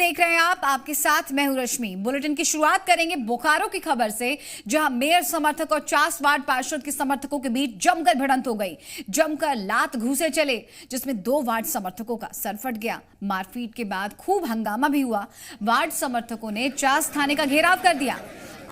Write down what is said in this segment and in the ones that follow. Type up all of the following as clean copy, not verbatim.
देख रहे हैं आप, आपके साथ मैं हूं रश्मि। बुलेटिन की शुरुआत करेंगे बोकारो की खबर से, जहां मेयर समर्थक और चास वार्ड पार्षद के समर्थकों के बीच जमकर भिड़ंत हो गई। जमकर लात घूसे चले, जिसमें 2 वार्ड समर्थकों का सर फट गया। मारपीट के बाद खूब हंगामा भी हुआ। वार्ड समर्थकों ने चास थाने का घेराव कर दिया।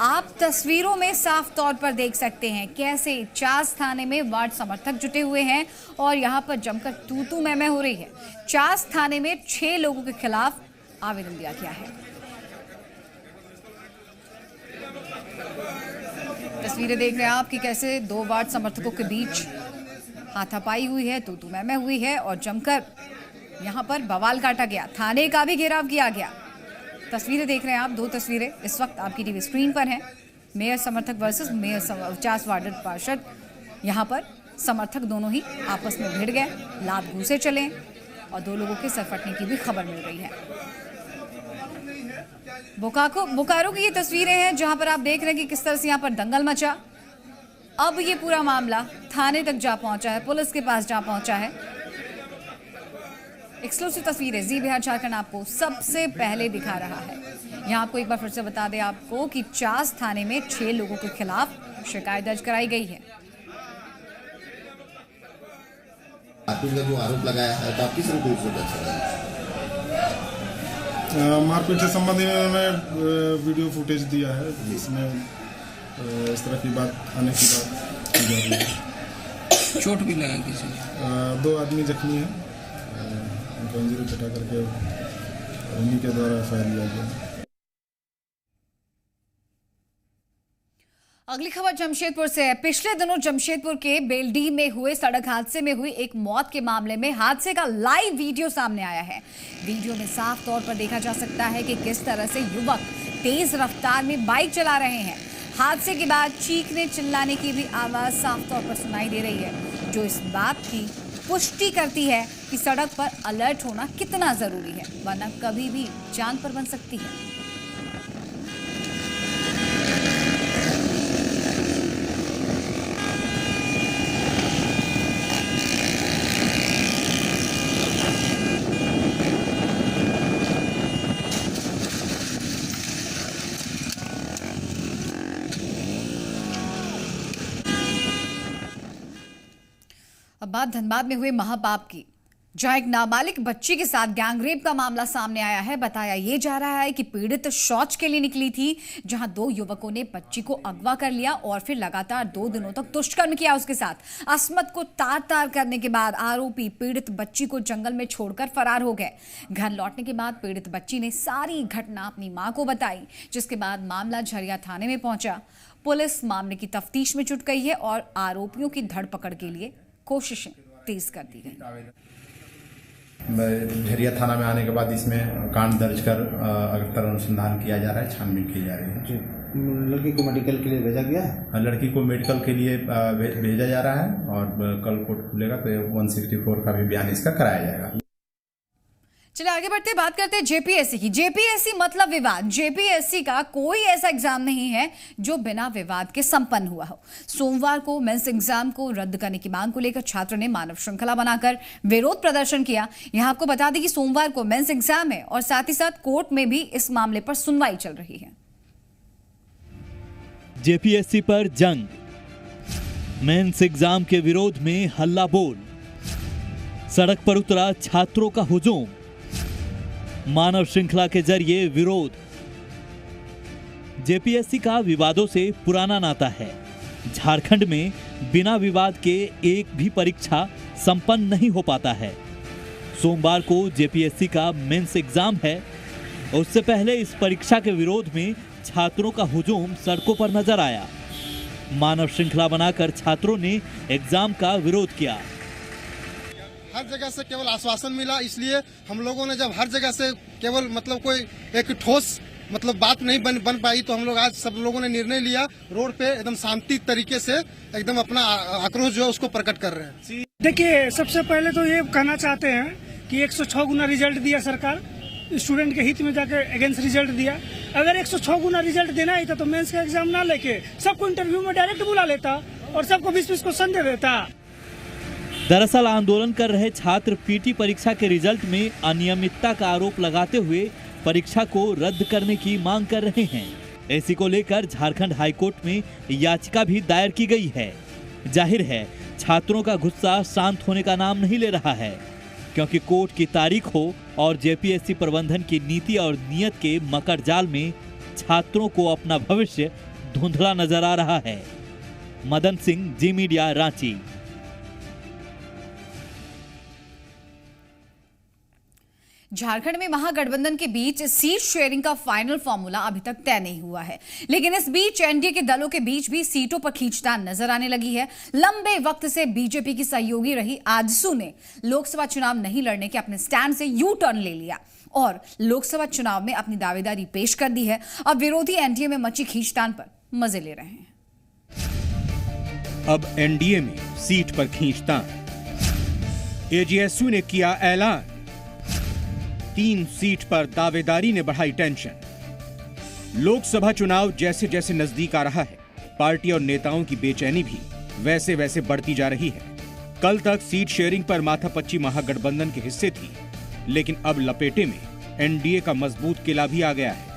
आप तस्वीरों में साफ तौर पर देख सकते हैं कैसे चास थाने में वार्ड समर्थक जुटे हुए हैं और यहां पर जमकर तू मैं हो रही है। चास थाने में 6 लोगों के खिलाफ आवेदन दिया गया है। तस्वीरें देख रहे हैं आप कि कैसे 2 वार्ड समर्थकों के बीच हाथापाई हुई है, तू मैं हुई है और जमकर यहां पर बवाल काटा गया। थाने का भी घेराव किया गया। तस्वीरें देख रहे हैं आप, 2 तस्वीरें इस वक्त आपकी टीवी स्क्रीन पर हैं। मेयर समर्थक वर्सेस मेयर चास वार्ड पार्षद। यहां पर समर्थक दोनों ही आपस में भिड़ गए, लात घूसे चले और 2 लोगों के सर फटने की भी खबर मिल रही है। बोकारो की ये तस्वीरें हैं जहां पर आप देख रहे हैं कि किस तरह से यहां पर दंगल मचा। अब ये पूरा मामला थाने तक जा पहुंचा है, पुलिस के पास जा पहुंचा है। एक्सक्लूसिव तस्वीरें जी बिहार झारखंड आपको सबसे पहले दिखा रहा है। यहाँ आपको एक बार फिर से बता दें आपको कि चास थाने में 6 लोगों के खिलाफ शिकायत दर्ज कराई गई है। मारपीट का जो आरोप लगाया है, तो आप किस रूप से मारपीट से संबंधित में उन्होंने वीडियो फुटेज दिया है, जिसमें इस तरह की बात आने की बात की जा रही है। चोट भी लगा किसी ने? 2 आदमी जख्मी हैं, उनको इंजरी कटा करके उन्हीं के द्वारा एफआईआर लिया गया। अगली खबर जमशेदपुर से है। पिछले दिनों जमशेदपुर के बेलडीह में हुए सड़क हादसे में हुई एक मौत के मामले में हादसे का लाइव वीडियो सामने आया है। वीडियो में साफ तौर पर देखा जा सकता है कि किस तरह से युवक तेज रफ्तार में बाइक चला रहे हैं। हादसे के बाद चीखने चिल्लाने की भी आवाज साफ तौर पर सुनाई दे रही है, जो इस बात की पुष्टि करती है कि सड़क पर अलर्ट होना कितना जरूरी है, वरना कभी भी जान पर बन सकती है। अब बात धनबाद में हुए महापाप की, जहां एक नाबालिग बच्ची के साथ गैंगरेप का मामला सामने आया है। बताया ये जा रहा है कि पीड़ित शौच के लिए निकली थी, जहां 2 युवकों ने बच्ची को अगवा कर लिया और फिर लगातार 2 दिनों तक दुष्कर्म किया उसके साथ। अस्मत को तार-तार करने के बाद आरोपी पीड़ित बच्ची को जंगल में छोड़कर फरार हो गए। घर लौटने के बाद पीड़ित बच्ची ने सारी घटना अपनी मां को बताई, जिसके बाद मामला झरिया थाने में पहुंचा। पुलिस मामले की तफ्तीश में जुट गई है और आरोपियों की धरपकड़ के लिए कोशिशें तेज कर दी गई। झरिया थाना में आने के बाद इसमें कांड दर्ज कर अग्रतर अनुसंधान किया जा रहा है, छानबीन की जा रही है। लड़की को मेडिकल के लिए भेजा गया है? लड़की को मेडिकल के लिए भेजा जा रहा है और कल कोर्ट खुलेगा तो 164 का भी बयान इसका कराया जाएगा। चलिए आगे बढ़ते बात करते हैं जेपीएससी की। जेपीएससी मतलब विवाद। जेपीएससी का कोई ऐसा एग्जाम नहीं है जो बिना विवाद के संपन्न हुआ हो। सोमवार को मेंस एग्जाम को रद्द करने की मांग को लेकर छात्रों ने मानव श्रृंखला बनाकर विरोध प्रदर्शन किया। यहां आपको बता दें कि सोमवार को मेंस एग्जाम है और साथ ही साथ कोर्ट में भी इस मामले पर सुनवाई चल रही है। जेपीएससी पर जंग, मेंस एग्जाम के विरोध में हल्ला बोल, सड़क पर उतरा छात्रों का हुजूम, मानव श्रृंखला के जरिए विरोध। जेपीएससी का विवादों से पुराना नाता है। झारखंड में बिना विवाद के एक भी परीक्षा संपन्न नहीं हो पाता है। सोमवार को जेपीएससी का मेंस एग्जाम है। उससे पहले इस परीक्षा के विरोध में छात्रों का हुजूम सड़कों पर नजर आया। मानव श्रृंखला बनाकर छात्रों ने एग्जाम का विरोध किया। हर जगह से केवल आश्वासन मिला, इसलिए हम लोगों ने जब हर जगह से केवल मतलब कोई एक ठोस मतलब बात नहीं बन पाई, तो हम लोग आज सब लोगों ने निर्णय लिया, रोड पे एकदम शांति तरीके से एकदम अपना आक्रोश जो है उसको प्रकट कर रहे हैं। देखिए, सबसे पहले तो ये कहना चाहते हैं कि 106 गुना रिजल्ट दिया सरकार, स्टूडेंट के हित में जाकर अगेंस्ट रिजल्ट दिया। अगर 106 गुना रिजल्ट देना ही था तो मेंस का एग्जाम ना लेके सबको इंटरव्यू में डायरेक्ट बुला लेता और सबको 20-20 क्वेश्चन दे देता। दरअसल आंदोलन कर रहे छात्र पीटी परीक्षा के रिजल्ट में अनियमितता का आरोप लगाते हुए परीक्षा को रद्द करने की मांग कर रहे हैं। इसी को लेकर झारखंड हाईकोर्ट में याचिका भी दायर की गई है। जाहिर है छात्रों का गुस्सा शांत होने का नाम नहीं ले रहा है, क्योंकि कोर्ट की तारीख हो और जेपीएससी प्रबंधन की नीति और नियत के मकर जाल में छात्रों को अपना भविष्य धुंधला नजर आ रहा है। मदन सिंह, जी मीडिया, रांची। झारखंड में महागठबंधन के बीच सीट शेयरिंग का फाइनल फॉर्मूला अभी तक तय नहीं हुआ है, लेकिन इस बीच एनडीए के दलों के बीच भी सीटों पर खींचतान नजर आने लगी है। लंबे वक्त से बीजेपी की सहयोगी रही आजसू ने लोकसभा चुनाव नहीं लड़ने के अपने स्टैंड से यू टर्न ले लिया और लोकसभा चुनाव में अपनी दावेदारी पेश कर दी है। अब विरोधी एनडीए में मची खींचतान पर मजे ले रहे हैं। अब एनडीए में सीट पर खींचतान। एजेएसयू ने किया ऐलान, 3 सीट पर दावेदारी ने बढ़ाई टेंशन। लोकसभा चुनाव जैसे जैसे नजदीक आ रहा है, पार्टी और नेताओं की बेचैनी भी वैसे वैसे बढ़ती जा रही है। कल तक सीट शेयरिंग पर माथापच्ची महागठबंधन के हिस्से थी, लेकिन अब लपेटे में एनडीए का मजबूत किला भी आ गया है।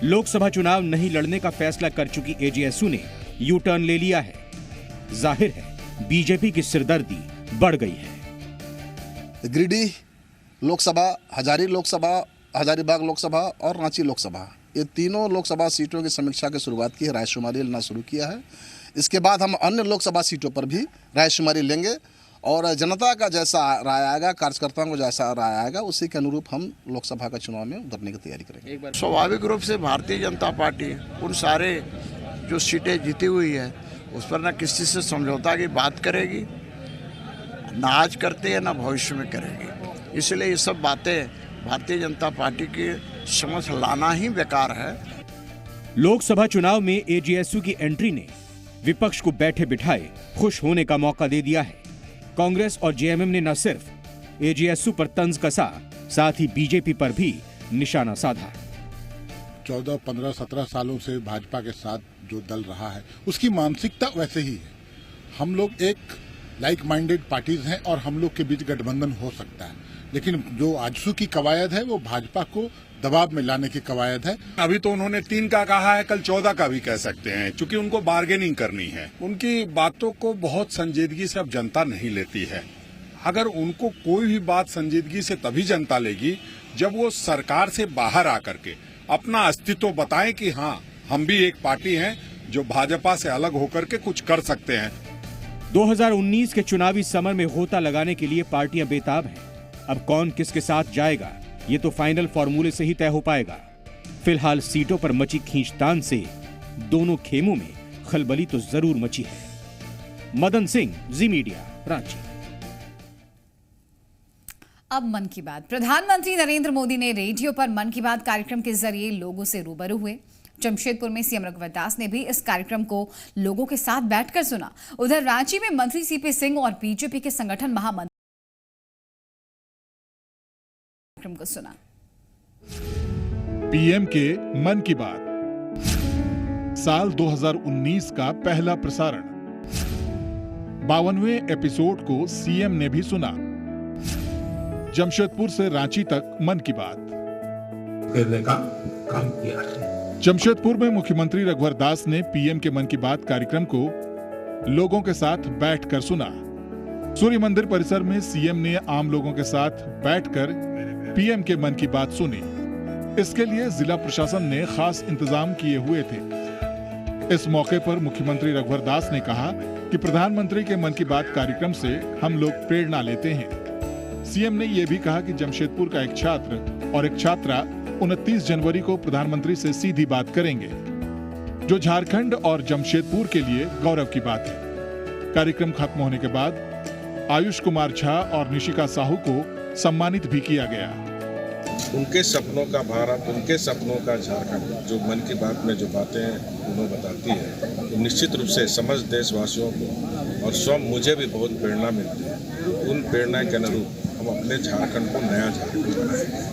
लोकसभा चुनाव नहीं लड़ने का फैसला कर चुकी एजेएसयू ने यू टर्न ले लिया है। जाहिर है बीजेपी की सिरदर्दी बढ़ गई है। गिरिडीह लोकसभा, हजारीबाग लोकसभा और रांची लोकसभा, ये तीनों लोकसभा सीटों की समीक्षा की शुरुआत की है, रायशुमारी लेना शुरू किया है। इसके बाद हम अन्य लोकसभा सीटों पर भी रायशुमारी लेंगे और जनता का जैसा राय आएगा, कार्यकर्ताओं को जैसा राय आएगा, उसी के अनुरूप हम लोकसभा का चुनाव में उतरने की तैयारी करेंगे। स्वाभाविक रूप से भारतीय जनता पार्टी उन सारे जो सीटें जीती हुई है उस पर न किसी से समझौता की बात करेगी, न आज करते हैं न भविष्य में करेगी। इसलिए ये सब बातें भारतीय जनता पार्टी की समझ लाना ही बेकार है। लोकसभा चुनाव में एजेएसयू की एंट्री ने विपक्ष को बैठे बिठाए खुश होने का मौका दे दिया है। कांग्रेस और जेएमएम ने न सिर्फ एजेएसयू पर तंज कसा, साथ ही बीजेपी पर भी निशाना साधा। 14, 15, 17 सालों से भाजपा के साथ जो दल रहा है उसकी मानसिकता वैसे ही है। हम लोग एक लाइक माइंडेड पार्टीज हैं और हम लोग के बीच गठबंधन हो सकता है, लेकिन जो आजसू की कवायद है वो भाजपा को दबाव में लाने की कवायद है। अभी तो उन्होंने 3 का कहा है, कल 14 का भी कह सकते हैं, क्योंकि उनको बार्गेनिंग करनी है। उनकी बातों को बहुत संजीदगी से अब जनता नहीं लेती है। अगर उनको कोई भी बात संजीदगी से तभी जनता लेगी जब वो सरकार से बाहर आकर के अपना अस्तित्व बताएं कि हाँ, हम भी एक पार्टी हैं जो भाजपा से अलग होकर के कुछ कर सकते हैं। 2019 के चुनावी समर में होता लगाने के लिए पार्टियां बेताब हैं। अब कौन किसके साथ जाएगा ये तो फाइनल फॉर्मूले से ही तय हो पाएगा। फिलहाल सीटों पर मची खींचतान से दोनों खेमों में खलबली तो जरूर मची है। मदन सिंह, जी मीडिया, रांची। अब मन की बात। प्रधानमंत्री नरेंद्र मोदी ने रेडियो पर मन की बात कार्यक्रम के जरिए लोगों से रूबरू हुए। जमशेदपुर में सीएम रघुवर दास ने भी इस कार्यक्रम को लोगों के साथ बैठकर सुना। उधर रांची में मंत्री सीपी सिंह और बीजेपी के संगठन महामंत्री कार्यक्रम को सुना। पीएम के मन की बात, साल 2019 का पहला प्रसारण। 52वें एपिसोड को सीएम ने भी सुना। जमशेदपुर से रांची तक मन की बात काम किया है। जमशेदपुर में मुख्यमंत्री रघुवर दास ने पीएम के मन की बात कार्यक्रम को लोगों के साथ बैठकर सुना। सूर्य मंदिर परिसर में सीएम ने आम लोगों के साथ बैठकर पीएम के मन की बात सुनी। इसके लिए जिला प्रशासन ने खास इंतजाम किए हुए थे। इस मौके पर मुख्यमंत्री रघुवर दास ने कहा कि प्रधानमंत्री के मन की बात कार्यक्रम से हम लोग प्रेरणा लेते हैं। सीएम ने यह भी कहा कि जमशेदपुर का एक छात्र और एक छात्रा 29 जनवरी को प्रधानमंत्री से सीधी बात करेंगे, जो झारखंड और जमशेदपुर के लिए गौरव की बात है। कार्यक्रम खत्म होने के बाद आयुष कुमार झा और निशिका साहू को सम्मानित भी किया गया। उनके सपनों का भारत, उनके सपनों का झारखंड, जो मन की बात में जो बातें उन्होंने बताती है, तो निश्चित रूप से समस्त देशवासियों को और स्वयं मुझे भी बहुत प्रेरणा मिलती है। उन प्रेरणा के अनुरूप हम अपने झारखंड को नया झारखंड बनाएं।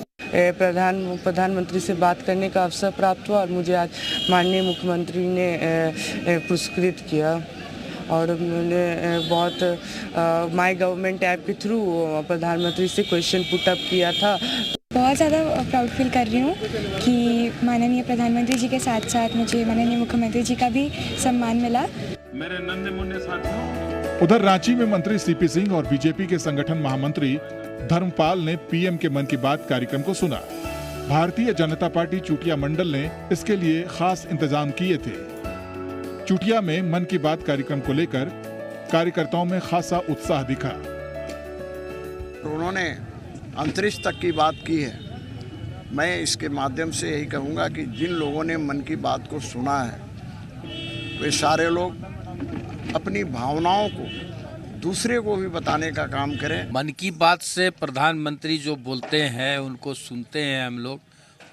प्रधानमंत्री से बात करने का अवसर प्राप्त हुआ और मुझे आज माननीय मुख्यमंत्री ने पुरस्कृत किया और उन्होंने बहुत माय गवर्नमेंट ऐप के थ्रू प्रधानमंत्री से क्वेश्चन पुट अप किया था। बहुत ज़्यादा प्राउड फील कर रही हूँ कि माननीय प्रधानमंत्री जी के साथ साथ मुझे माननीय मुख्यमंत्री जी का भी सम्मान मिला। मेरे नन्हे मुन्ने साथियों। उधर रांची में मंत्री सीपी सिंह और बीजेपी के संगठन महामंत्री धर्मपाल ने पीएम के मन की बात कार्यक्रम को सुना। भारतीय जनता पार्टी चुटिया मंडल ने इसके लिए खास इंतजाम किए थे। चुटिया में मन की बात कार्यक्रम को लेकर कार्यकर्ताओं में खासा उत्साह दिखा। उन्होंने अंतरिक्ष तक की बात की है। मैं इसके माध्यम से यही कहूँगा कि जिन लोगों ने मन की बात को सुना है वे सारे लोग अपनी भावनाओं को दूसरे को भी बताने का काम करें। मन की बात से प्रधानमंत्री जो बोलते हैं उनको सुनते हैं हम लोग,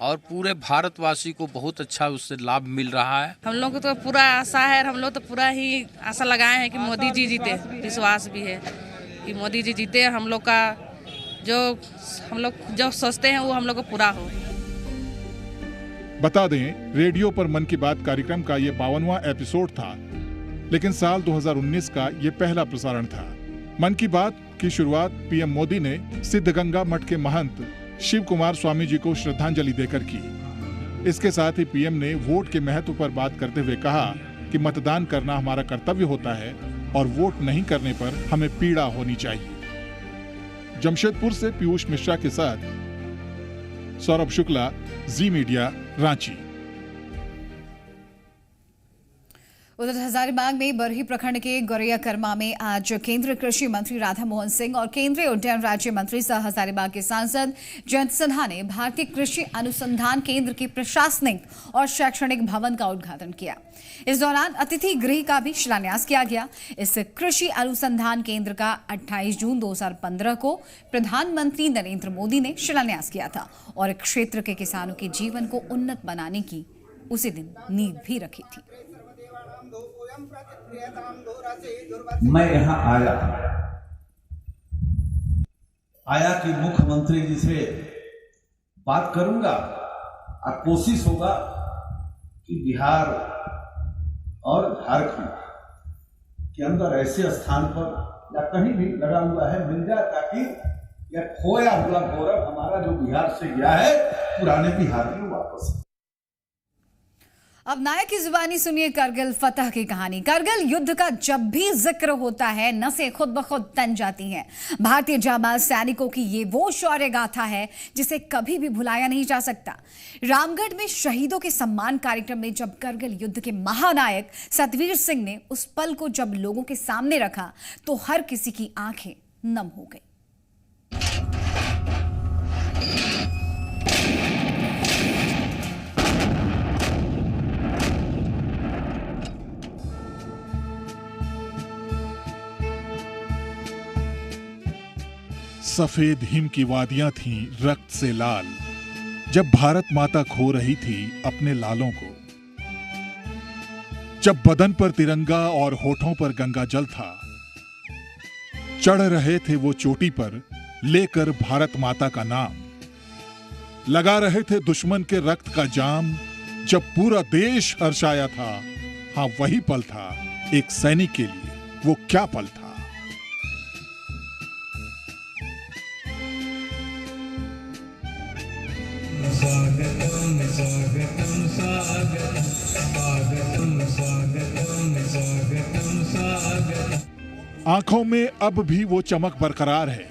और पूरे भारतवासी को बहुत अच्छा उससे लाभ मिल रहा है। हम लोग को तो पूरा आशा है, हम लोग तो पूरा ही आशा लगाए हैं कि मोदी जी जीते। विश्वास भी है कि मोदी जी जीते, हम लोग का हम लोग जो सोचते हैं वो हम लोग को पूरा हो। बता दें, रेडियो पर मन की बात कार्यक्रम का ये 52वां एपिसोड था, लेकिन साल 2019 का ये पहला प्रसारण था। मन की बात की शुरुआत पीएम मोदी ने सिद्धगंगा मठ के महंत शिव कुमार स्वामी जी को श्रद्धांजलि देकर की। इसके साथ ही पीएम ने वोट के महत्व पर बात करते हुए कहा कि मतदान करना हमारा कर्तव्य होता है और वोट नहीं करने पर हमें पीड़ा होनी चाहिए। जमशेदपुर से पीयूष मिश्रा के साथ सौरभ शुक्ला, जी मीडिया, रांची। उधर हजारीबाग में बरही प्रखंड के गोरैया कर्मा में आज केंद्रीय कृषि मंत्री राधा मोहन सिंह और केंद्रीय उड्डयन राज्य मंत्री सह हजारीबाग के सांसद जयंत सिन्हा ने भारतीय कृषि अनुसंधान केंद्र के प्रशासनिक और शैक्षणिक भवन का उद्घाटन किया। इस दौरान अतिथि गृह का भी शिलान्यास किया गया। इस कृषि अनुसंधान केंद्र का 28 जून 2015 को प्रधानमंत्री नरेंद्र मोदी ने शिलान्यास किया था और क्षेत्र के किसानों के जीवन को उन्नत बनाने की उसी दिन नींव भी रखी थी। मैं यहाँ आया कि मुख्यमंत्री जी से बात करूंगा और कोशिश होगा कि बिहार और झारखंड के अंदर ऐसे स्थान पर या कहीं भी लगा हुआ है मिल जाए, ताकि यह खोया हुआ गौरव हमारा जो बिहार से गया है पुराने बिहार में वापस। अब नायक की जुबानी सुनिए करगिल फतह की कहानी। करगिल युद्ध का जब भी जिक्र होता है नसें खुद ब खुद तन जाती हैं। भारतीय जाबाज सैनिकों की ये वो शौर्य गाथा है जिसे कभी भी भुलाया नहीं जा सकता। रामगढ़ में शहीदों के सम्मान कार्यक्रम में जब करगिल युद्ध के महानायक सतवीर सिंह ने उस पल को जब लोगों के सामने रखा तो हर किसी की आंखें नम हो गई। सफेद हिम की वादियां थीं रक्त से लाल, जब भारत माता खो रही थी अपने लालों को। जब बदन पर तिरंगा और होठों पर गंगा जल था, चढ़ रहे थे वो चोटी पर लेकर भारत माता का नाम। लगा रहे थे दुश्मन के रक्त का जाम, जब पूरा देश हर्षाया था। हाँ, वही पल था एक सैनिक के लिए, वो क्या पल था। स्वागतम स्वागतम स्वागतम स्वागतम स्वागतम स्वागतम स्वागतम। आंखों में अब भी वो चमक बरकरार है।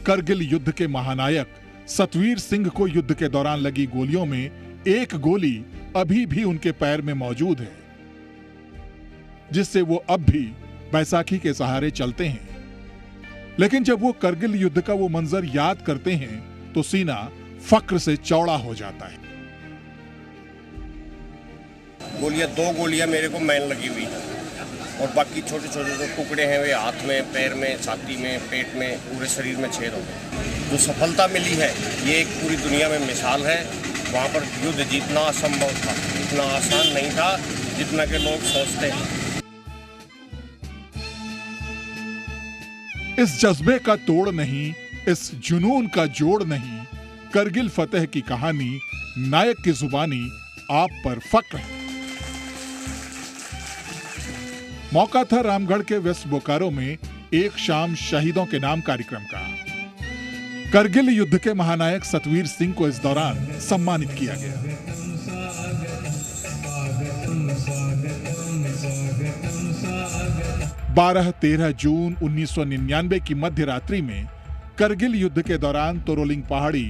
करगिल युद्ध के महानायक सतवीर सिंह को युद्ध के दौरान लगी गोलियों में एक गोली अभी भी उनके पैर में मौजूद है, जिससे वो अब भी बैसाखी के सहारे चलते हैं। लेकिन जब वो करगिल युद्ध का वो मंजर याद करते हैं तो सीना फक्र से चौड़ा हो जाता है। दो गोलियां मेरे को मैन लगी हुई है और बाकी छोटे छोटे जो टुकड़े हैं वे हाथ में, पैर में, छाती में, पेट में, पूरे शरीर में छेद हो गए। जो सफलता मिली है ये एक पूरी दुनिया में मिसाल है। वहाँ पर युद्ध जीतना असंभव था, इतना आसान नहीं था जितना कि लोग सोचते हैं। इस जज्बे का तोड़ नहीं, इस जुनून का जोड़ नहीं, करगिल फतेह की कहानी, नायक की जुबानी आप पर फक्र है। मौका था रामगढ़ के वेस्ट बोकारो में एक शाम शहीदों के नाम कार्यक्रम का। करगिल युद्ध के महानायक सतवीर सिंह को इस दौरान सम्मानित किया गया। 12-13 जून 1999 की मध्य रात्रि में करगिल युद्ध के दौरान तोरोलिंग पहाड़ी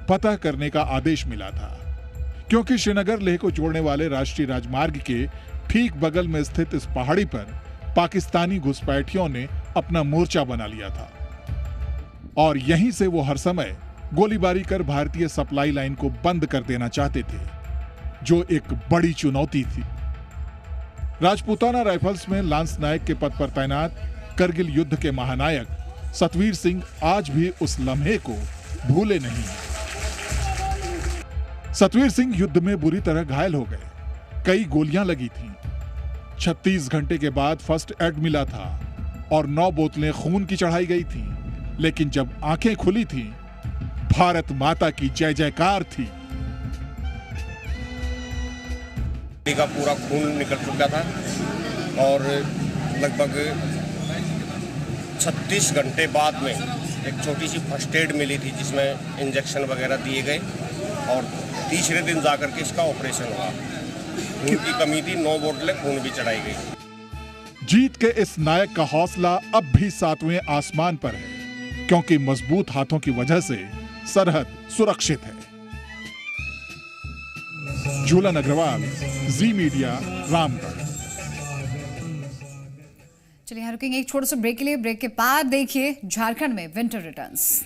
फतह करने का आदेश मिला था, क्योंकि श्रीनगर लेह को जोड़ने वाले राष्ट्रीय राजमार्ग के ठीक बगल में स्थित इस पहाड़ी पर पाकिस्तानी घुसपैठियों ने अपना मोर्चा बना लिया था और यहीं से वो हर समय गोलीबारी कर भारतीय सप्लाई लाइन को बंद कर देना चाहते थे, जो एक बड़ी चुनौती थी। राजपूताना राइफल्स में लांस नायक के पद पर तैनात करगिल युद्ध के महानायक सतवीर सिंह आज भी उस लम्हे को भूले नहीं। सतवीर सिंह युद्ध में बुरी तरह घायल हो गए, कई गोलियां लगी थीं। 36 घंटे के बाद फर्स्ट एड मिला था और 9 बोतलें खून की चढ़ाई गई थीं, लेकिन जब आंखें खुली थीं, भारत माता की जय जयकार थी। का पूरा खून निकल चुका था और लगभग 36 घंटे बाद में एक छोटी सी फर्स्ट एड मिली थी, जिसमें इंजेक्शन वगैरह दिए गए और तीसरे दिन जाकर के इसका ऑपरेशन हुआ। खून की कमी थी, 9 बोतलें खून भी चढ़ाई गई। जीत के इस नायक का हौसला अब भी 7वें आसमान पर है, क्योंकि मजबूत हाथों की वजह से सरहद सुरक्षित है। झूलन अग्रवाल, जी मीडिया, रामगढ़। चलिए यहाँ रुकेंगे एक छोटे से ब्रेक के लिए। ब्रेक के बाद देखिए झारखंड में विंटर रिटर्न्स।